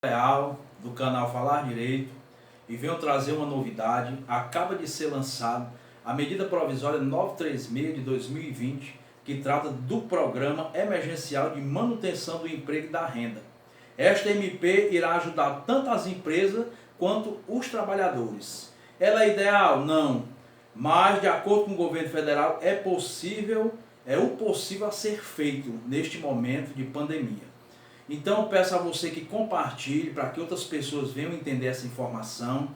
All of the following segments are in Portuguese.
Real do canal Falar Direito e venho trazer uma novidade. Acaba de ser lançado a medida provisória 936 de 2020, que trata do programa emergencial de manutenção do emprego e da renda. Esta MP irá ajudar tanto as empresas quanto os trabalhadores. Ela é ideal? Não, mas de acordo com o governo federal é o possível a ser feito neste momento de pandemia. Então eu peço a você que compartilhe para que outras pessoas venham entender essa informação.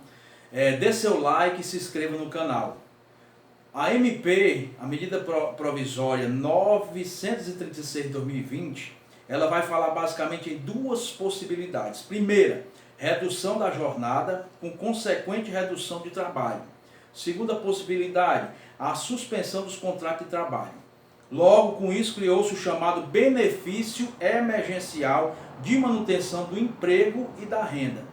Dê seu like e se inscreva no canal. A MP, a medida provisória 936 de 2020, ela vai falar basicamente em duas possibilidades. Primeira, redução da jornada com consequente redução de trabalho. Segunda possibilidade, a suspensão dos contratos de trabalho. Logo, com isso, criou-se o chamado benefício emergencial de manutenção do emprego e da renda.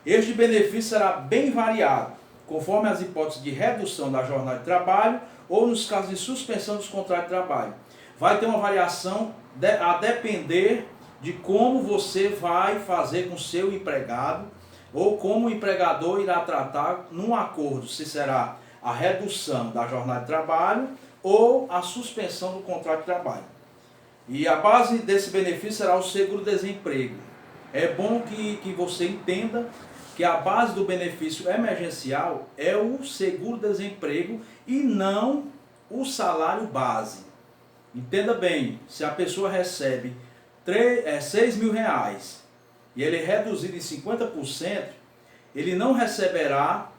Este benefício será bem variado, conforme as hipóteses de redução da jornada de trabalho ou nos casos de suspensão dos contratos de trabalho. Vai ter uma variação a depender de como você vai fazer com o seu empregado ou como o empregador irá tratar num acordo, se será a redução da jornada de trabalho ou a suspensão do contrato de trabalho. E a base desse benefício será o seguro-desemprego. É bom que você entenda que a base do benefício emergencial é o seguro-desemprego e não o salário base. Entenda bem, se a pessoa recebe 6 mil reais e ele é reduzido em 50%, ele não receberá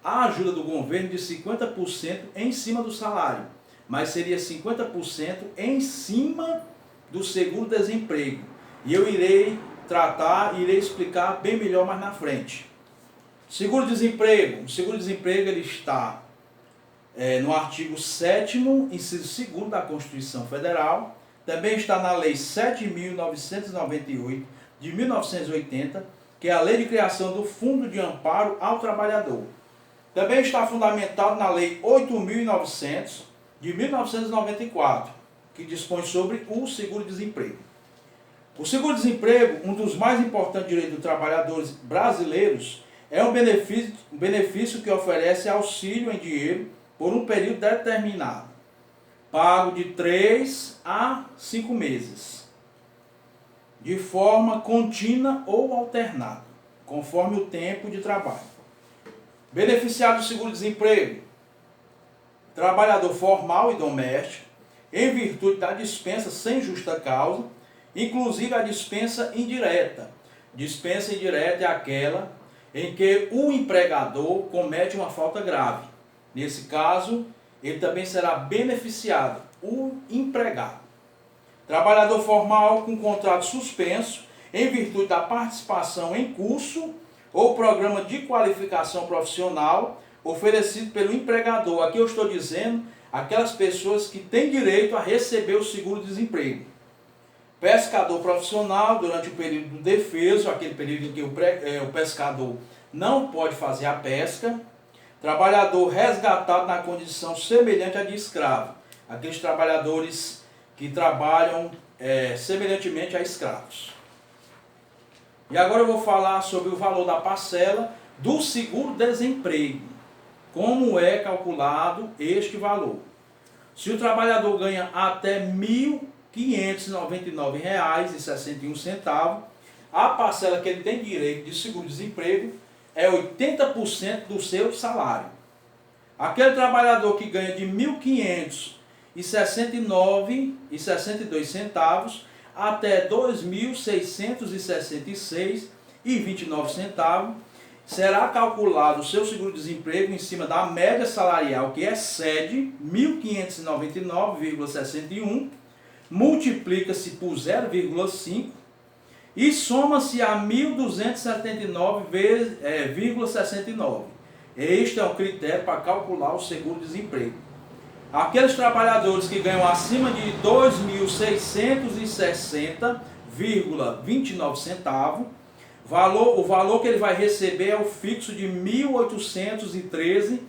a ajuda do governo de 50% em cima do salário, mas seria 50% em cima do seguro-desemprego. E eu irei tratar, irei explicar bem melhor mais na frente. Seguro-desemprego. O seguro-desemprego ele está no artigo 7º, inciso 2º da Constituição Federal. Também está na Lei 7.998 de 1980, que é a Lei de Criação do Fundo de Amparo ao Trabalhador. Também está fundamentado na Lei 8.900 de 1994, que dispõe sobre o seguro-desemprego. O seguro-desemprego, um dos mais importantes direitos dos trabalhadores brasileiros, é um benefício que oferece auxílio em dinheiro por um período determinado, pago de 3 a 5 meses, de forma contínua ou alternada, conforme o tempo de trabalho. Beneficiário do seguro-desemprego: trabalhador formal e doméstico, em virtude da dispensa sem justa causa, inclusive a dispensa indireta. Dispensa indireta é aquela em que o empregador comete uma falta grave. Nesse caso, ele também será beneficiado, o empregado. Trabalhador formal com contrato suspenso, em virtude da participação em curso ou programa de qualificação profissional oferecido pelo empregador. Aqui eu estou dizendo aquelas pessoas que têm direito a receber o seguro-desemprego. Pescador profissional durante o período do defeso, aquele período em que o pescador não pode fazer a pesca. Trabalhador resgatado na condição semelhante à de escravo, aqueles trabalhadores que trabalham semelhantemente a escravos. E agora eu vou falar sobre o valor da parcela do seguro-desemprego. Como é calculado este valor? Se o trabalhador ganha até R$ 1.599,61, a parcela que ele tem direito de seguro-desemprego é 80% do seu salário. Aquele trabalhador que ganha de R$ 1.569,62 até R$ 2.666,29, será calculado o seu seguro-desemprego em cima da média salarial que excede 1.599,61, multiplica-se por 0,5 e soma-se a 1.279,69. Este é o critério para calcular o seguro-desemprego. Aqueles trabalhadores que ganham acima de R$ 2.660,29, o valor que ele vai receber é o fixo de R$ 1.813,03.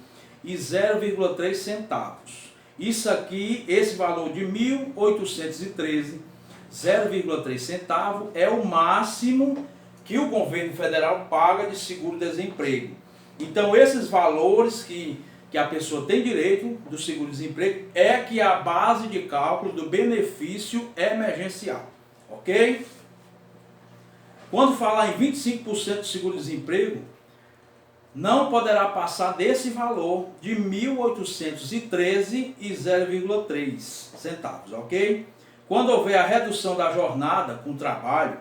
Isso aqui, esse valor de R$ 1.813,03 é o máximo que o governo federal paga de seguro-desemprego. Então, esses valores que a pessoa tem direito do seguro-desemprego é que é a base de cálculo do benefício emergencial, ok? Quando falar em 25% de seguro-desemprego, não poderá passar desse valor de R$ 1.813,03 centavos, ok? Quando houver a redução da jornada com o trabalho,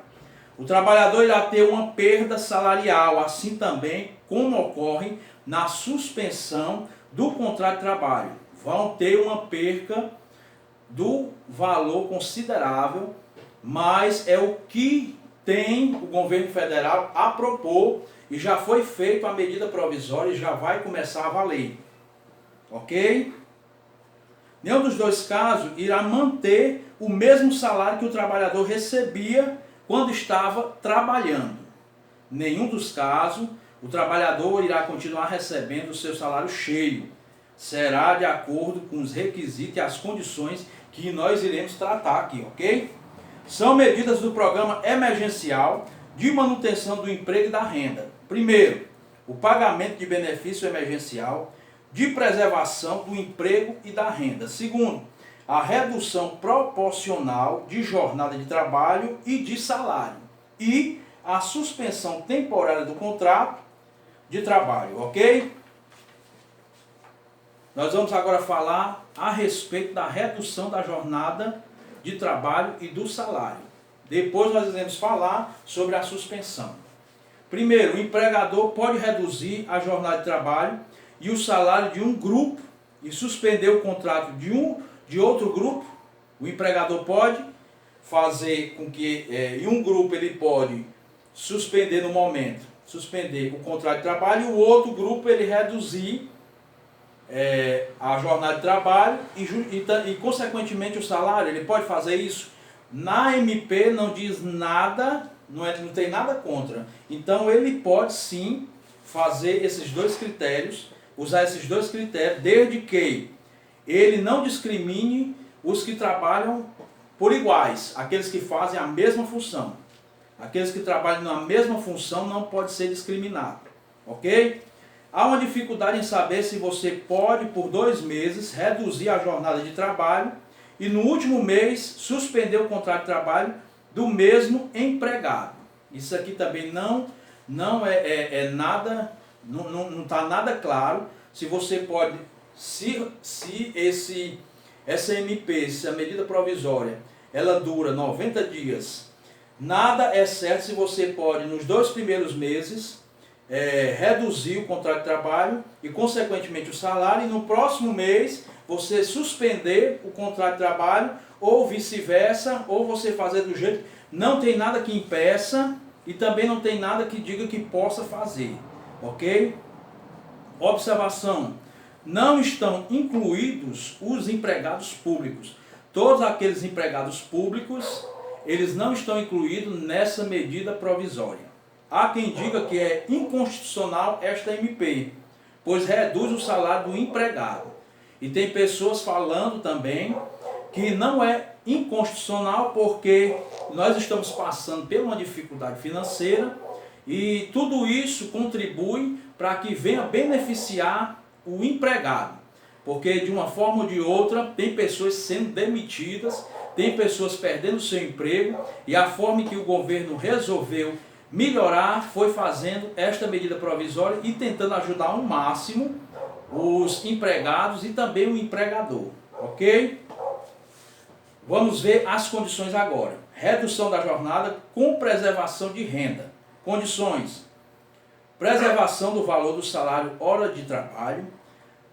o trabalhador irá ter uma perda salarial, assim também como ocorre na suspensão do contrato de trabalho. Vão ter uma perca do valor considerável, mas é o que tem o governo federal a propor e já foi feita a medida provisória e já vai começar a valer. Ok? Nenhum dos dois casos irá manter o mesmo salário que o trabalhador recebia quando estava trabalhando. Nenhum dos casos o trabalhador irá continuar recebendo o seu salário cheio. Será de acordo com os requisitos e as condições que nós iremos tratar aqui, ok? São medidas do programa emergencial de manutenção do emprego e da renda. Primeiro, o pagamento de benefício emergencial de preservação do emprego e da renda. Segundo, a redução proporcional de jornada de trabalho e de salário. E a suspensão temporária do contrato de trabalho, ok? Nós vamos agora falar a respeito da redução da jornada de trabalho e do salário. Depois nós iremos falar sobre a suspensão. Primeiro, o empregador pode reduzir a jornada de trabalho e o salário de um grupo e suspender o contrato de outro grupo. O empregador pode fazer com que em um grupo ele pode suspender no momento, suspender o contrato de trabalho e o outro grupo ele reduzir a jornada de trabalho e consequentemente o salário. Ele pode fazer isso. Na MP não diz nada, não tem nada contra. Então ele pode sim fazer esses dois critérios, usar esses dois critérios, desde que ele não discrimine os que trabalham por iguais, aqueles que fazem a mesma função. Aqueles que trabalham na mesma função não pode ser discriminado, ok? Há uma dificuldade em saber se você pode, por 2 meses, reduzir a jornada de trabalho e no último mês suspender o contrato de trabalho do mesmo empregado. Isso aqui também não está nada claro se você pode, essa MP, se a medida provisória, ela dura 90 dias, nada é certo se você pode, nos 2 primeiros meses, reduzir o contrato de trabalho e, consequentemente, o salário, e no próximo mês você suspender o contrato de trabalho, ou vice-versa, ou você fazer do jeito. Não tem nada que impeça e também não tem nada que diga que possa fazer, ok? Observação: não estão incluídos os empregados públicos. Todos aqueles empregados públicos, eles não estão incluídos nessa medida provisória. Há quem diga que é inconstitucional esta MP, pois reduz o salário do empregado. E tem pessoas falando também que não é inconstitucional porque nós estamos passando por uma dificuldade financeira e tudo isso contribui para que venha beneficiar o empregado. Porque de uma forma ou de outra tem pessoas sendo demitidas, tem pessoas perdendo seu emprego e a forma que o governo resolveu melhorar foi fazendo esta medida provisória e tentando ajudar ao máximo os empregados e também o empregador, ok? Vamos ver as condições agora. Redução da jornada com preservação de renda. Condições: preservação do valor do salário hora de trabalho,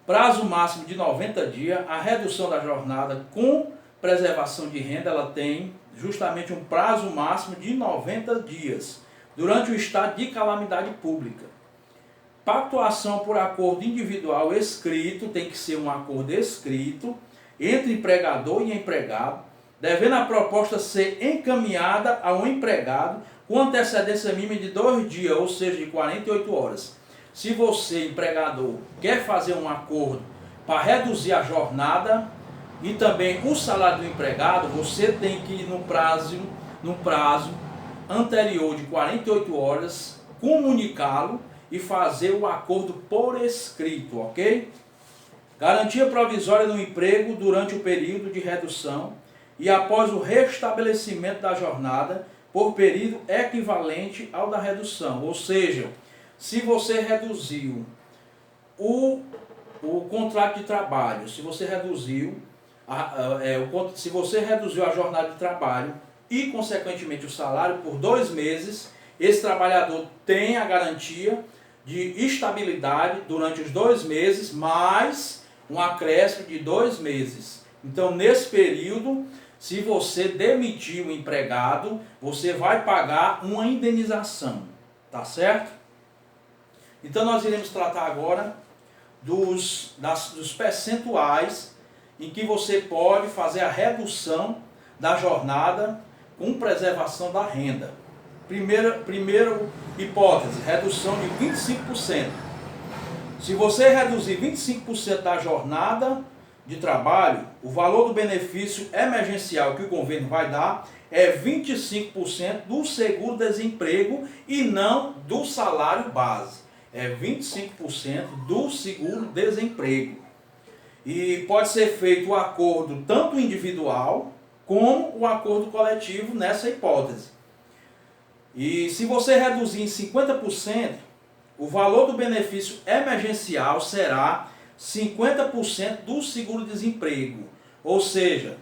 prazo máximo de 90 dias, a redução da jornada com preservação de renda, ela tem justamente um prazo máximo de 90 dias, durante o estado de calamidade pública. Pactuação por acordo individual escrito, tem que ser um acordo escrito, entre empregador e empregado, devendo a proposta ser encaminhada ao empregado com antecedência mínima de 2 dias, ou seja, de 48 horas. Se você, empregador, quer fazer um acordo para reduzir a jornada e também o salário do empregado, você tem que ir no prazo anterior de 48 horas, comunicá-lo e fazer o acordo por escrito, ok? Garantia provisória no emprego durante o período de redução e após o restabelecimento da jornada por período equivalente ao da redução. Ou seja, se você reduziu o contrato de trabalho, se você reduziu a jornada de trabalho e, consequentemente, o salário por 2 meses, esse trabalhador tem a garantia de estabilidade durante os 2 meses, mais um acréscimo de 2 meses. Então, nesse período, se você demitir o empregado, você vai pagar uma indenização, tá certo? Então, nós iremos tratar agora dos percentuais em que você pode fazer a redução da jornada com preservação da renda. Primeira hipótese, redução de 25%. Se você reduzir 25% da jornada de trabalho, o valor do benefício emergencial que o governo vai dar é 25% do seguro-desemprego e não do salário base. É 25% do seguro-desemprego. E pode ser feito o acordo tanto individual como o acordo coletivo nessa hipótese. E se você reduzir em 50%, o valor do benefício emergencial será 50% do seguro-desemprego. Ou seja,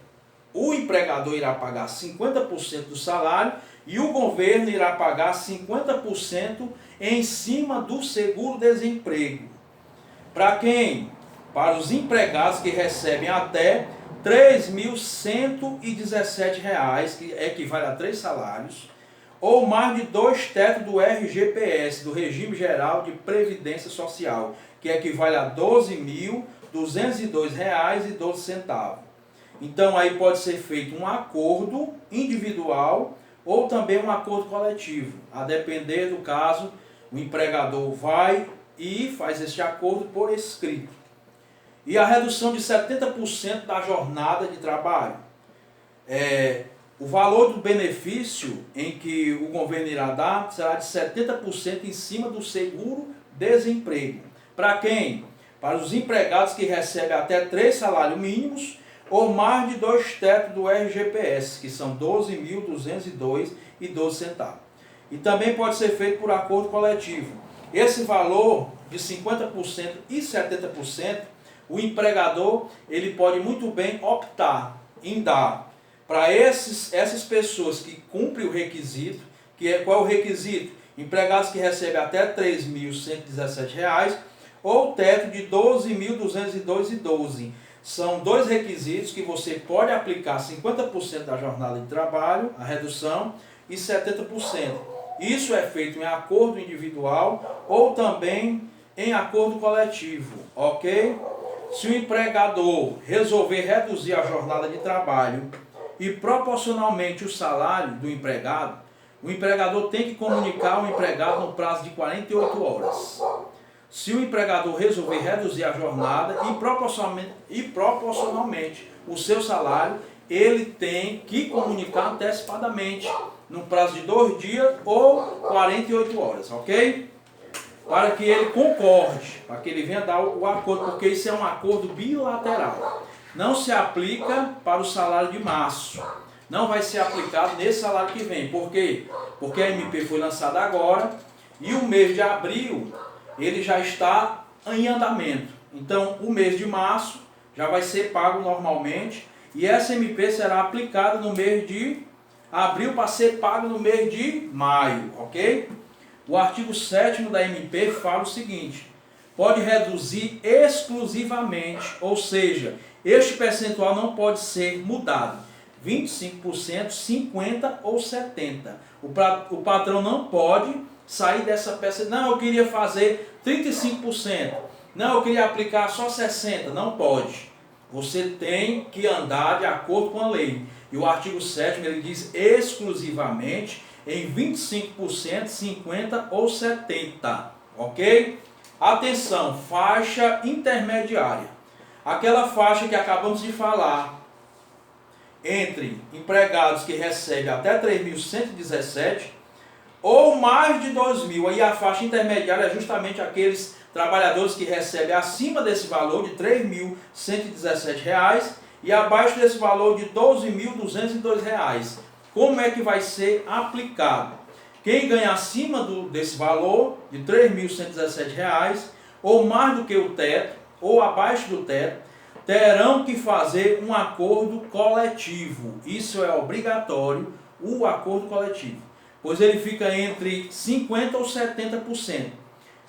o empregador irá pagar 50% do salário e o governo irá pagar 50% em cima do seguro-desemprego. Para quem? Para os empregados que recebem até R$ 3.117, que equivale a 3 salários, ou mais de 2 tetos do RGPS, do Regime Geral de Previdência Social, que equivale a R$ 12.202,12. Então aí pode ser feito um acordo individual ou também um acordo coletivo. A depender do caso, o empregador vai e faz este acordo por escrito. E a redução de 70% da jornada de trabalho. O valor do benefício em que o governo irá dar será de 70% em cima do seguro-desemprego. Para quem? Para os empregados que recebem até 3 salários mínimos ou mais de 2 tetos do RGPS, que são R$ 12.202,12. E também pode ser feito por acordo coletivo. Esse valor de 50% e 70%, o empregador ele pode muito bem optar em dar para essas pessoas que cumprem o requisito, qual é o requisito? Empregados que recebem até R$ 3.117 ou teto de R$ 12.202,12. São 2 requisitos que você pode aplicar 50% da jornada de trabalho, a redução, e 70%. Isso é feito em acordo individual ou também em acordo coletivo, ok? Se o empregador resolver reduzir a jornada de trabalho e proporcionalmente o salário do empregado, o empregador tem que comunicar ao empregado no prazo de 48 horas. Se o empregador resolver reduzir a jornada e proporcionalmente o seu salário, ele tem que comunicar antecipadamente, no prazo de 2 dias ou 48 horas, ok? Para que ele concorde, para que ele venha dar o acordo, porque isso é um acordo bilateral. Não se aplica para o salário de março. Não vai ser aplicado nesse salário que vem. Por quê? Porque a MP foi lançada agora e o mês de abril ele já está em andamento. Então, o mês de março já vai ser pago normalmente e essa MP será aplicada no mês de abril para ser pago no mês de maio, ok? O artigo 7º da MP fala o seguinte: pode reduzir exclusivamente, ou seja, este percentual não pode ser mudado, 25%, 50% ou 70%. O patrão não pode sair dessa peça, não, eu queria fazer 35%, não, eu queria aplicar só 60%, não pode. Você tem que andar de acordo com a lei. E o artigo 7º ele diz exclusivamente em 25%, 50% ou 70%, ok? Atenção, faixa intermediária. Aquela faixa que acabamos de falar, entre empregados que recebem até 3.117 ou mais de 2.000. Aí a faixa intermediária é justamente aqueles trabalhadores que recebem acima desse valor de R$ 3.117 e abaixo desse valor de R$ 12.202. Como é que vai ser aplicado? Quem ganha acima desse valor de R$ 3.117 ou mais do que o teto ou abaixo do teto, terão que fazer um acordo coletivo. Isso é obrigatório, o acordo coletivo, pois ele fica entre 50% ou 70%.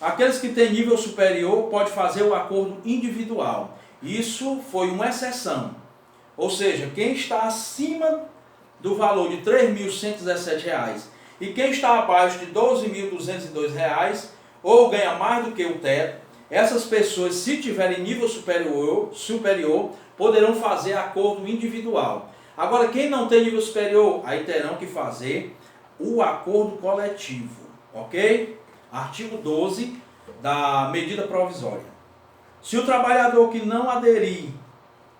Aqueles que têm nível superior podem fazer o acordo individual. Isso foi uma exceção. Ou seja, quem está acima do valor de R$ 3.117 e quem está abaixo de R$ 12.202 ou ganha mais do que o teto, essas pessoas, se tiverem nível superior, poderão fazer acordo individual. Agora, quem não tem nível superior, aí terão que fazer o acordo coletivo, ok? Artigo 12 da medida provisória. Se o trabalhador que não aderir,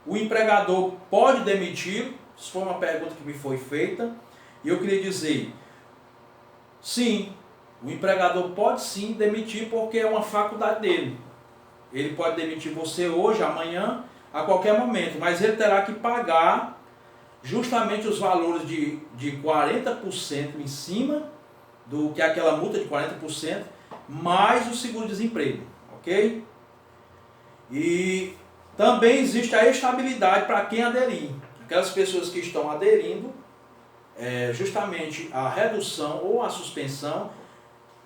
o empregador pode demitir? Isso foi uma pergunta que me foi feita e eu queria dizer, sim, o empregador pode sim demitir porque é uma faculdade dele. Ele pode demitir você hoje, amanhã, a qualquer momento, mas ele terá que pagar justamente os valores de 40% em cima do que é aquela multa de 40%, mais o seguro-desemprego, ok? E também existe a estabilidade para quem aderir. Aquelas pessoas que estão aderindo, justamente a redução ou a suspensão,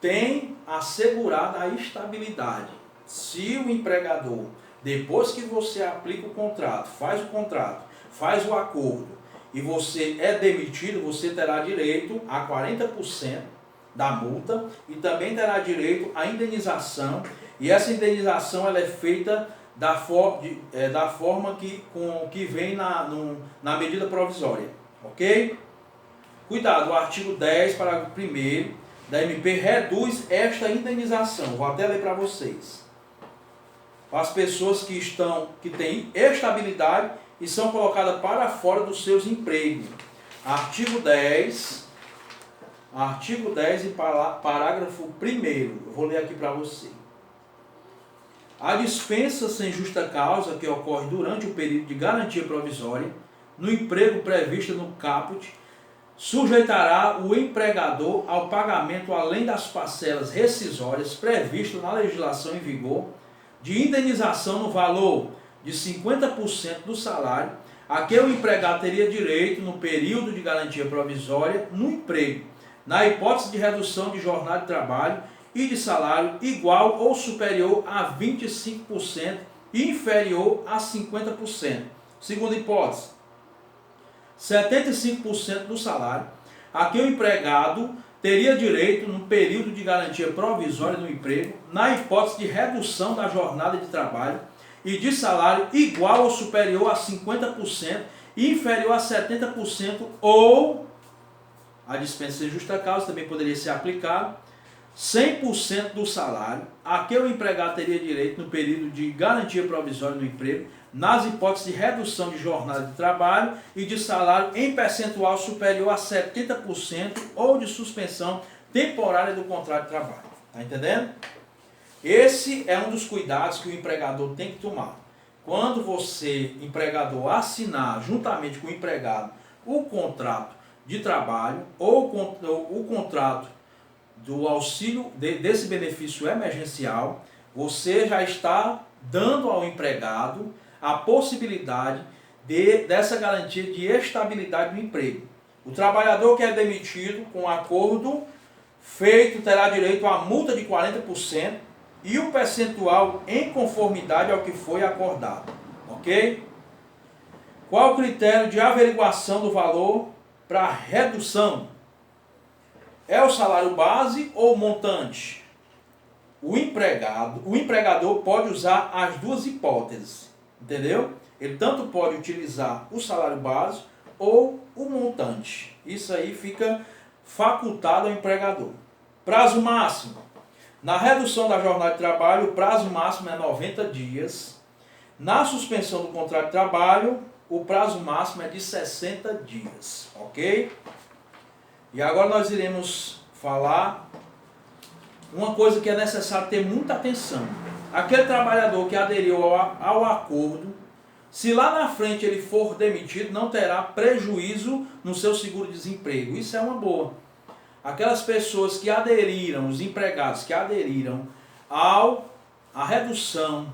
tem assegurada a estabilidade. Se o empregador, depois que você aplica o contrato, faz o acordo e você é demitido, você terá direito a 40% da multa e também terá direito à indenização. E essa indenização ela é feita da forma que vem na medida provisória, ok? Cuidado, o artigo 10, parágrafo 1º da MP reduz esta indenização. Vou até ler para vocês. As pessoas que têm estabilidade e são colocadas para fora dos seus empregos. Artigo 10 e parágrafo 1º. Eu vou ler aqui para você. A dispensa sem justa causa que ocorre durante o período de garantia provisória no emprego previsto no caput sujeitará o empregador ao pagamento, além das parcelas rescisórias previstas na legislação em vigor, de indenização no valor de 50% do salário a que o empregado teria direito no período de garantia provisória no emprego, na hipótese de redução de jornada de trabalho e de salário igual ou superior a 25% e inferior a 50%. Segunda hipótese, 75% do salário a que o empregado teria direito no período de garantia provisória no emprego, na hipótese de redução da jornada de trabalho e de salário igual ou superior a 50% e inferior a 70%, ou a dispensa sem justa causa também poderia ser aplicado, 100% do salário a que o empregado teria direito no período de garantia provisória no emprego, nas hipóteses de redução de jornada de trabalho e de salário em percentual superior a 70% ou de suspensão temporária do contrato de trabalho. Está entendendo? Esse é um dos cuidados que o empregador tem que tomar. Quando você, empregador, assinar juntamente com o empregado o contrato de trabalho ou o contrato do auxílio desse benefício emergencial, você já está dando ao empregado a possibilidade dessa garantia de estabilidade do emprego. O trabalhador que é demitido com acordo feito terá direito à multa de 40% e o percentual em conformidade ao que foi acordado. Ok? Qual o critério de averiguação do valor para redução? É o salário base ou montante? O empregador pode usar as duas hipóteses, entendeu? Ele tanto pode utilizar o salário base ou o montante. Isso aí fica facultado ao empregador. Prazo máximo. Na redução da jornada de trabalho, o prazo máximo é 90 dias. Na suspensão do contrato de trabalho, o prazo máximo é de 60 dias, ok? E agora nós iremos falar uma coisa que é necessário ter muita atenção. Aquele trabalhador que aderiu ao acordo, se lá na frente ele for demitido, não terá prejuízo no seu seguro-desemprego. Isso é uma boa. Aquelas pessoas que aderiram, os empregados que aderiram à redução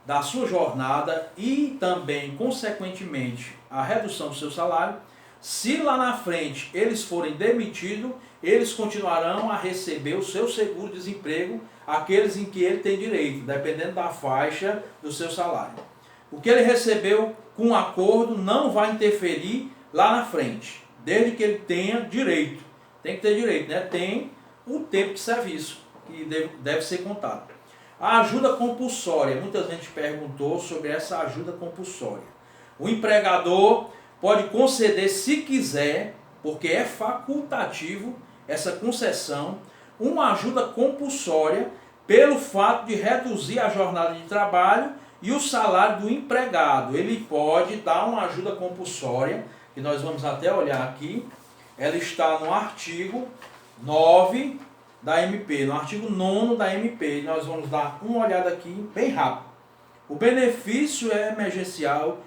da sua jornada e também, consequentemente, a redução do seu salário, se lá na frente eles forem demitidos, eles continuarão a receber o seu seguro-desemprego, aqueles em que ele tem direito, dependendo da faixa do seu salário. O que ele recebeu com o acordo não vai interferir lá na frente, desde que ele tenha direito. Tem que ter direito, né? Tem o tempo de serviço que deve ser contado. A ajuda compulsória, muita gente perguntou sobre essa ajuda compulsória. O empregador pode conceder, se quiser, porque é facultativo essa concessão, uma ajuda compulsória pelo fato de reduzir a jornada de trabalho e o salário do empregado. Ele pode dar uma ajuda compulsória, que nós vamos até olhar aqui. Ela está no artigo 9 da MP, no artigo 9º da MP. Nós vamos dar uma olhada aqui bem rápido. O benefício emergencial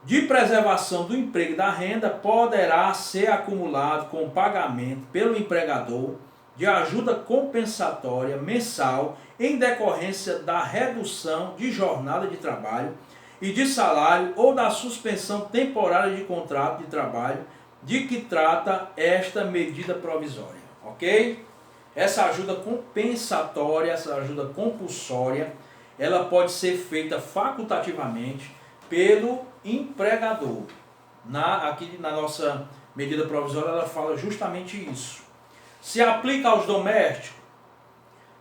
de preservação do emprego e da renda poderá ser acumulado com pagamento pelo empregador de ajuda compensatória mensal em decorrência da redução de jornada de trabalho e de salário ou da suspensão temporária de contrato de trabalho de que trata esta medida provisória, ok? Essa ajuda compensatória, essa ajuda compulsória, ela pode ser feita facultativamente pelo empregador. Aqui na nossa medida provisória ela fala justamente isso. Se aplica aos domésticos,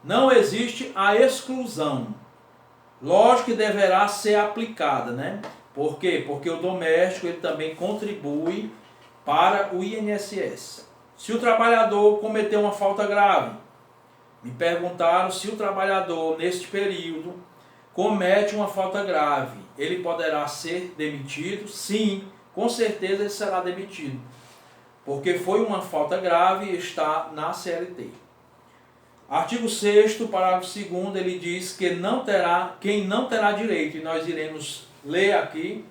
não existe a exclusão. Lógico que deverá ser aplicada, né? Por quê? Porque o doméstico ele também contribui para o INSS. Se o trabalhador cometeu uma falta grave, me perguntaram se o trabalhador neste período comete uma falta grave, ele poderá ser demitido? Sim, com certeza ele será demitido, porque foi uma falta grave e está na CLT. Artigo 6º, parágrafo 2º, ele diz que quem não terá direito, e nós iremos ler aqui,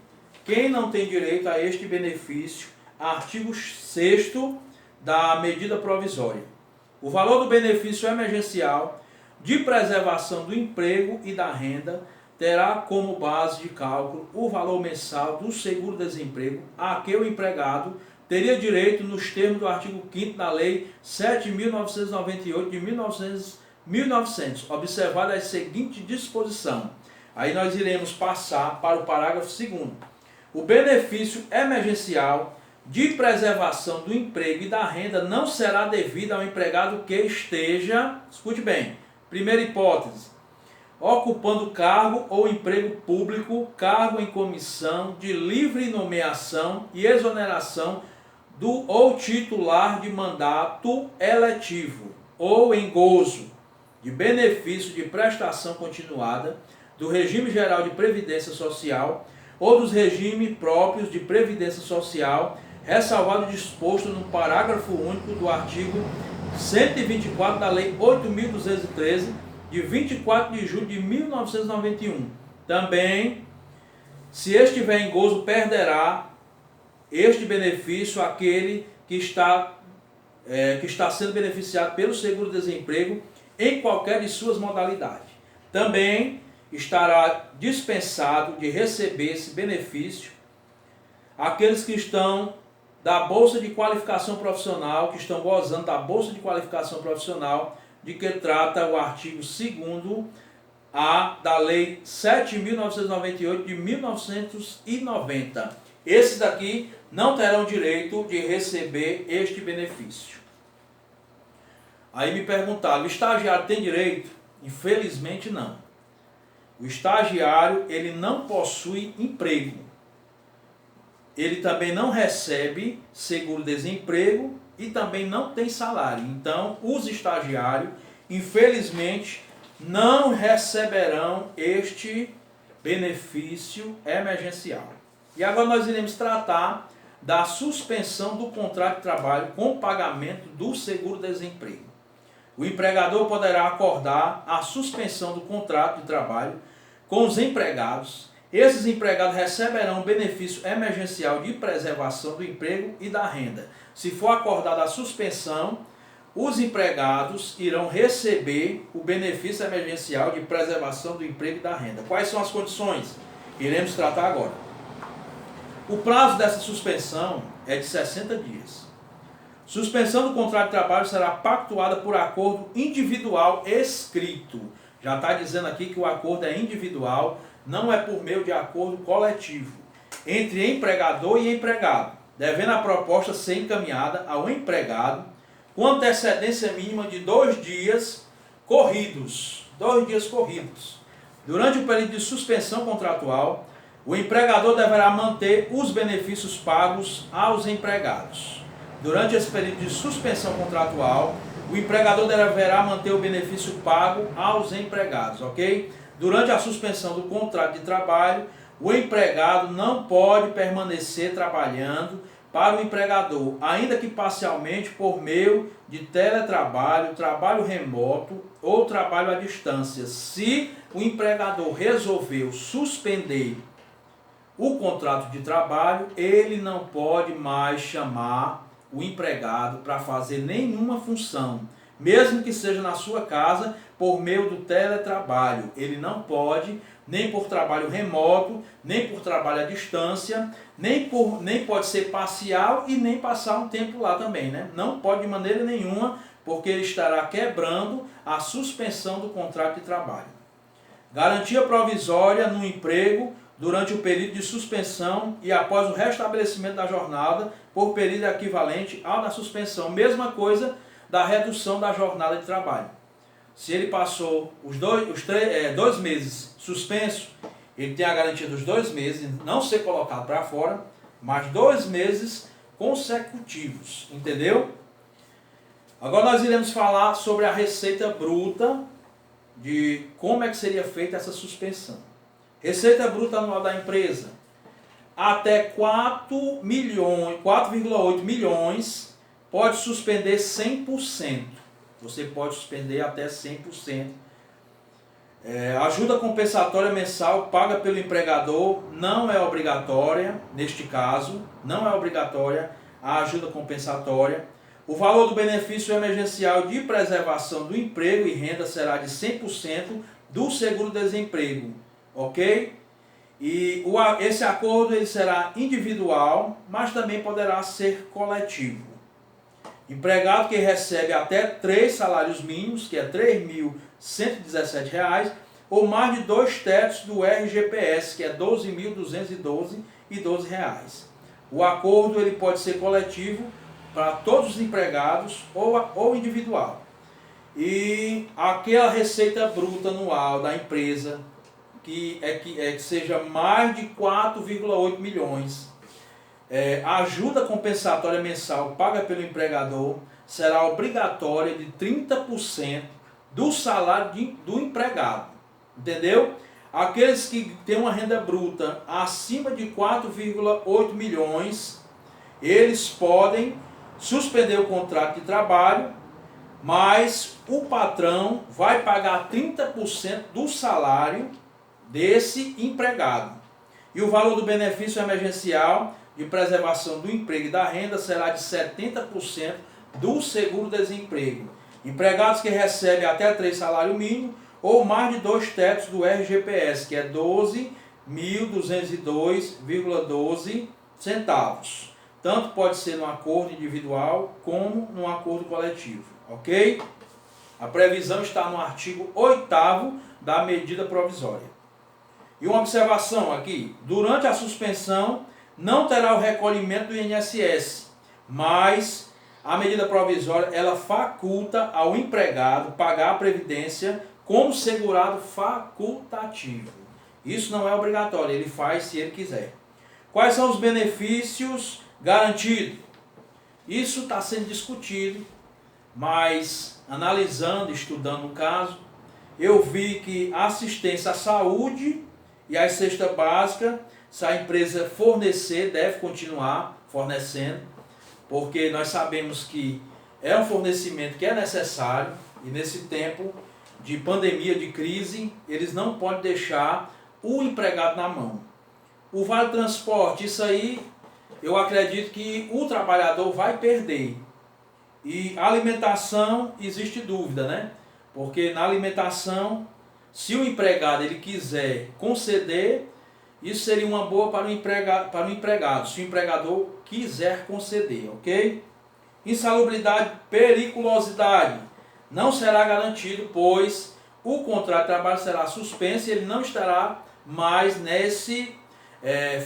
quem não tem direito a este benefício, artigo 6º da medida provisória. O valor do benefício emergencial de preservação do emprego e da renda terá como base de cálculo o valor mensal do seguro-desemprego a que o empregado teria direito nos termos do artigo 5º da Lei 7.998 de 1900, observada a seguinte disposição. Aí nós iremos passar para o parágrafo 2º. O benefício emergencial de preservação do emprego e da renda não será devido ao empregado que esteja, escute bem, primeira hipótese, ocupando cargo ou emprego público, cargo em comissão de livre nomeação e exoneração ou titular de mandato eletivo, ou em gozo de benefício de prestação continuada do regime geral de previdência social ou dos regimes próprios de previdência social, ressalvado o disposto no parágrafo único do artigo 124 da Lei 8.213, de 24 de julho de 1991. Também, se estiver em gozo, perderá este benefício aquele que está sendo beneficiado pelo seguro-desemprego em qualquer de suas modalidades. Também estará dispensado de receber esse benefício aqueles que estão da Bolsa de Qualificação Profissional, que estão gozando da Bolsa de Qualificação Profissional, de que trata o artigo 2º da Lei 7.998 de 1990. Esses daqui não terão direito de receber este benefício. Aí me perguntaram, o estagiário tem direito? Infelizmente não. O estagiário ele não possui emprego. Ele também não recebe seguro-desemprego e também não tem salário. Então, os estagiários, infelizmente, não receberão este benefício emergencial. E agora nós iremos tratar da suspensão do contrato de trabalho com pagamento do seguro-desemprego. O empregador poderá acordar a suspensão do contrato de trabalho com os empregados. Esses empregados receberão benefício emergencial de preservação do emprego e da renda. Se for acordada a suspensão, os empregados irão receber o benefício emergencial de preservação do emprego e da renda. Quais são as condições? Iremos tratar agora. O prazo dessa suspensão é de 60 dias. Suspensão do contrato de trabalho será pactuada por acordo individual escrito. Já está dizendo aqui que o acordo é individual, não é por meio de acordo coletivo, entre empregador e empregado, devendo a proposta ser encaminhada ao empregado com antecedência mínima de 2 dias corridos. 2 dias corridos. Durante o período de suspensão contratual, o empregador deverá manter os benefícios pagos aos empregados. Durante esse período de suspensão contratual, o empregador deverá manter o benefício pago aos empregados, ok? Durante a suspensão do contrato de trabalho, o empregado não pode permanecer trabalhando para o empregador, ainda que parcialmente por meio de teletrabalho, trabalho remoto ou trabalho à distância. Se o empregador resolveu suspender o contrato de trabalho, ele não pode mais chamar o empregado para fazer nenhuma função, mesmo que seja na sua casa, por meio do teletrabalho. Ele não pode, nem por trabalho remoto, nem por trabalho à distância, nem pode ser parcial e nem passar um tempo lá também, né? Não pode de maneira nenhuma, porque ele estará quebrando a suspensão do contrato de trabalho. Garantia provisória no emprego durante o período de suspensão e após o restabelecimento da jornada por período equivalente ao da suspensão. Mesma coisa da redução da jornada de trabalho. Se ele passou os 2 meses suspenso, ele tem a garantia dos 2 meses, não ser colocado para fora, mas 2 meses consecutivos, entendeu? Agora nós iremos falar sobre a receita bruta, de como é que seria feita essa suspensão. Receita bruta anual da empresa, até 4,8 milhões, pode suspender 100%. Você pode suspender até 100%. Ajuda compensatória mensal paga pelo empregador não é obrigatória, neste caso, não é obrigatória a ajuda compensatória. O valor do benefício emergencial de preservação do emprego e renda será de 100% do seguro-desemprego. Ok? E esse acordo ele será individual, mas também poderá ser coletivo. Empregado que recebe até 3 salários mínimos, que é R$ 3.117, ou mais de 2/3 do RGPS, que é R$ 12.212,12. O acordo ele pode ser coletivo para todos os empregados ou individual. E aquela receita bruta anual da empresa que seja mais de 4,8 milhões, a ajuda compensatória mensal paga pelo empregador será obrigatória de 30% do salário do empregado, entendeu? Aqueles que têm uma renda bruta acima de 4,8 milhões, eles podem suspender o contrato de trabalho, mas o patrão vai pagar 30% do salário desse empregado. E o valor do benefício emergencial de preservação do emprego e da renda será de 70% do seguro-desemprego. Empregados que recebem até 3 salários mínimos ou mais de 2/3 do RGPS, que é R$ 12.202,12. Tanto pode ser num acordo individual como num acordo coletivo, ok? A previsão está no artigo 8º da medida provisória. E uma observação aqui, durante a suspensão não terá o recolhimento do INSS, mas a medida provisória ela faculta ao empregado pagar a previdência como segurado facultativo. Isso não é obrigatório, ele faz se ele quiser. Quais são os benefícios garantidos? Isso está sendo discutido, mas analisando, estudando o caso, eu vi que a assistência à saúde e a cesta básica Se a empresa fornecer, deve continuar fornecendo, porque nós sabemos que é um fornecimento que é necessário e nesse tempo de pandemia, de crise, eles não podem deixar o empregado na mão. O vale transporte, isso aí eu acredito que o trabalhador vai perder. E a alimentação, existe dúvida, né? Porque na alimentação, se o empregado ele quiser conceder, isso seria uma boa para o empregado, se o empregador quiser conceder, ok? Insalubridade, periculosidade, não será garantido, pois o contrato de trabalho será suspenso e ele não estará mais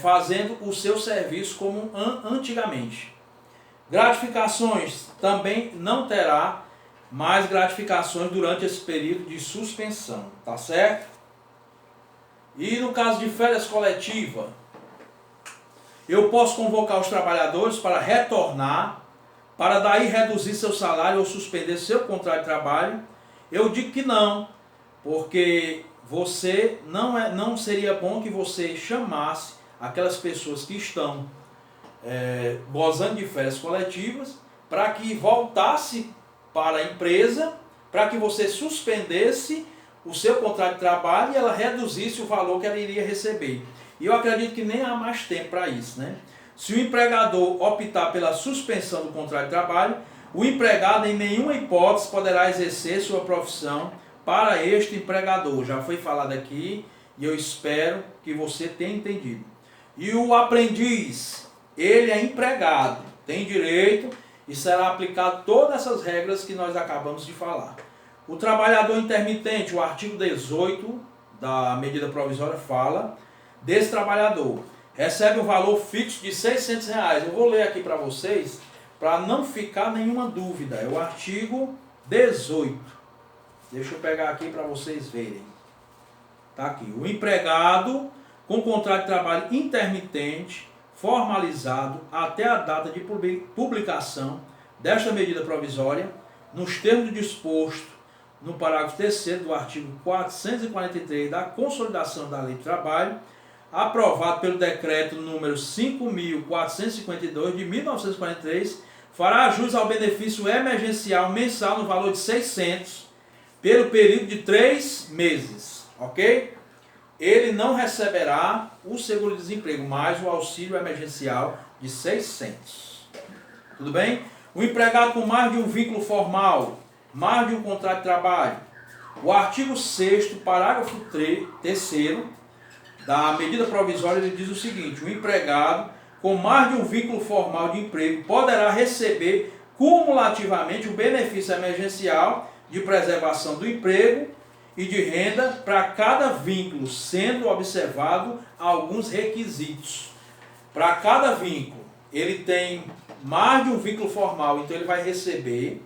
fazendo o seu serviço como antigamente. Gratificações, também não terá mais gratificações durante esse período de suspensão, tá certo? E no caso de férias coletivas, eu posso convocar os trabalhadores para retornar, para daí reduzir seu salário ou suspender seu contrato de trabalho. Eu digo que não, porque você não seria bom que você chamasse aquelas pessoas que estão gozando de férias coletivas para que voltasse para a empresa, para que você suspendesse o seu contrato de trabalho e ela reduzisse o valor que ela iria receber. E eu acredito que nem há mais tempo para isso, né? Se o empregador optar pela suspensão do contrato de trabalho, o empregado em nenhuma hipótese poderá exercer sua profissão para este empregador. Já foi falado aqui e eu espero que você tenha entendido. E o aprendiz, ele é empregado, tem direito e será aplicado todas essas regras que nós acabamos de falar. O trabalhador intermitente, o artigo 18 da medida provisória fala desse trabalhador. Recebe um valor fixo de R$600. Eu vou ler aqui para vocês, para não ficar nenhuma dúvida. É o artigo 18. Deixa eu pegar aqui para vocês verem. Tá aqui. O empregado com contrato de trabalho intermitente, formalizado até a data de publicação desta medida provisória, nos termos disposto no parágrafo 3º do artigo 443 da Consolidação da Lei do Trabalho, aprovado pelo decreto número 5.452 de 1943, fará jus ao benefício emergencial mensal no valor de 600 pelo período de 3 meses, ok? Ele não receberá o seguro-desemprego, mas o auxílio emergencial de 600. Tudo bem? O empregado com mais de um vínculo formal, mais de um contrato de trabalho. O artigo 6º, parágrafo 3º da medida provisória, ele diz o seguinte: o empregado com mais de um vínculo formal de emprego poderá receber cumulativamente o benefício emergencial de preservação do emprego e de renda para cada vínculo, sendo observado alguns requisitos. Para cada vínculo, ele tem mais de um vínculo formal, então ele vai receber